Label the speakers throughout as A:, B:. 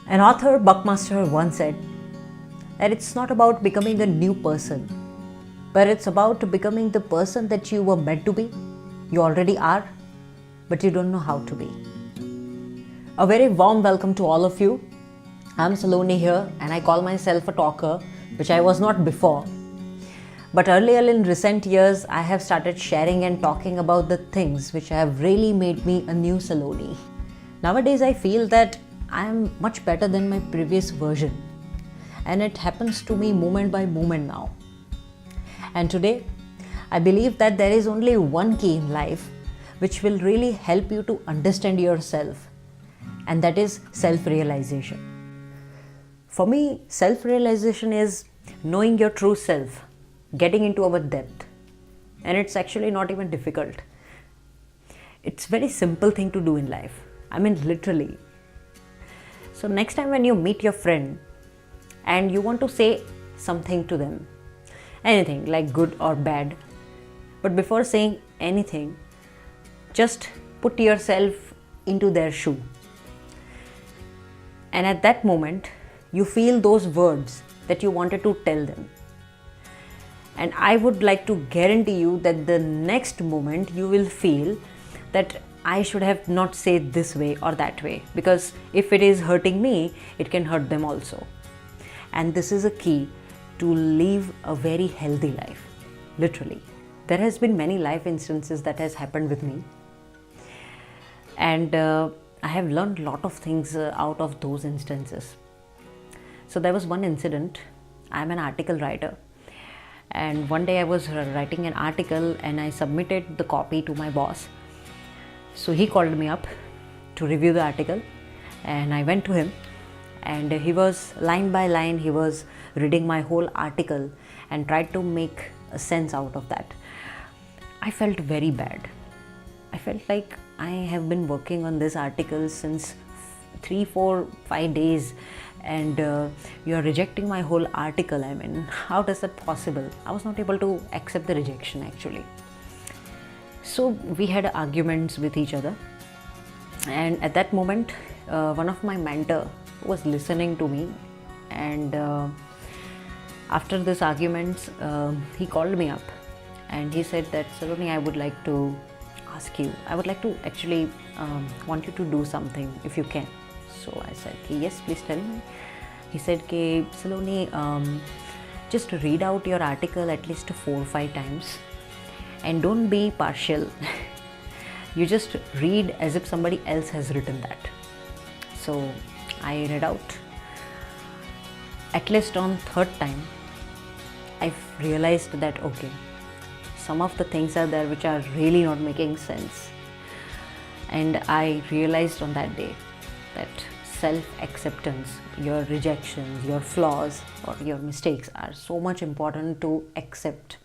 A: An author, Buckmaster, once said that it's not about becoming a new person, but it's about becoming the person that you were meant to be. You already are, but you don't know how to be. A very warm welcome to all of you. I'm Saloni here, and I call myself a talker, which I was not before. But earlier in recent years, I have started sharing and talking about the things which have really made me a new Saloni. Nowadays, I feel that I am much better than my previous version, and it happens to me moment by moment now. And today, I believe that there is only one key in life which will really help you to understand yourself, and that is self-realization. For me, self-realization is knowing your true self, getting into our depth, and it's actually not even difficult. It's a very simple thing to do in life. I mean, literally. So next time when you meet your friend and you want to say something to them, anything like good or bad, but before saying anything, just put yourself into their shoe. And at that moment, you feel those words that you wanted to tell them. And I would like to guarantee you that the next moment you will feel that I should have not said this way or that way, because if it is hurting me, it can hurt them also. And this is a key to live a very healthy life, literally. There has been many life instances that has happened with me, and I have learned a lot of things out of those instances. So there was one incident. I'm an article writer, and one day I was writing an article and I submitted the copy to my boss. So he called me up to review the article, and I went to him, and he was line by line, he was reading my whole article and tried to make a sense out of that. I felt very bad. I felt like I have been working on this article since 3, 4, 5 days, and you are rejecting my whole article. I mean, how is that possible? I was not able to accept the rejection actually. So we had arguments with each other, and at that moment one of my mentor was listening to me, and after this arguments he called me up and he said that, Saloni, I would like to ask you, I would like to actually want you to do something if you can. So I said, yes, please tell me. He said, Saloni, just read out your article at least 4 or 5 times, and don't be partial. You just read as if somebody else has written that. So I read out. At least on 3rd time, I realized that okay, some of the things are there which are really not making sense. And I realized on that day that self-acceptance, your rejections, your flaws or your mistakes are so much important to accept.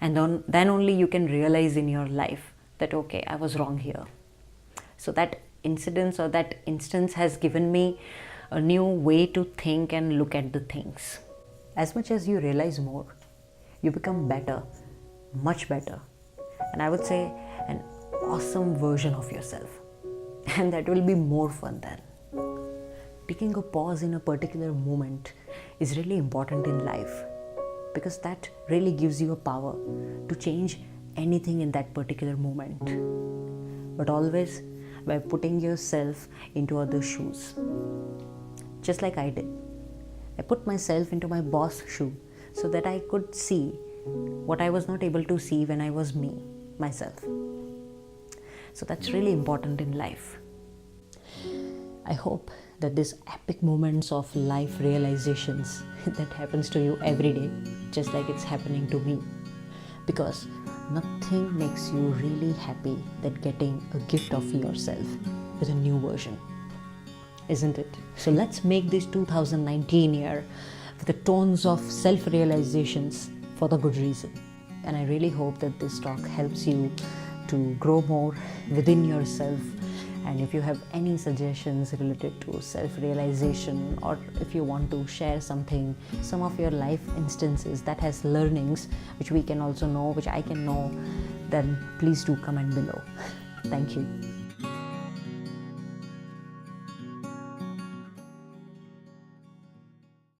A: And then only you can realize in your life that okay, I was wrong here. So that incident or that instance has given me a new way to think and look at the things. As much as you realize more, you become better, much better, and I would say an awesome version of yourself. And that will be more fun then. Taking a pause in a particular moment is really important in life, because that really gives you a power to change anything in that particular moment, but always by putting yourself into other shoes. Just like I did. I put myself into my boss shoe so that I could see what I was not able to see when I was myself. So that's really important in life. I hope that these epic moments of life realizations that happens to you every day, just like it's happening to me, because nothing makes you really happy than getting a gift of yourself with a new version, isn't it? So let's make this 2019 year with the tones of self-realizations for the good reason. And I really hope that this talk helps you to grow more within yourself. And if you have any suggestions related to self-realization, or if you want to share something, some of your life instances that has learnings which we can also know, which I can know, then please do comment below. Thank you.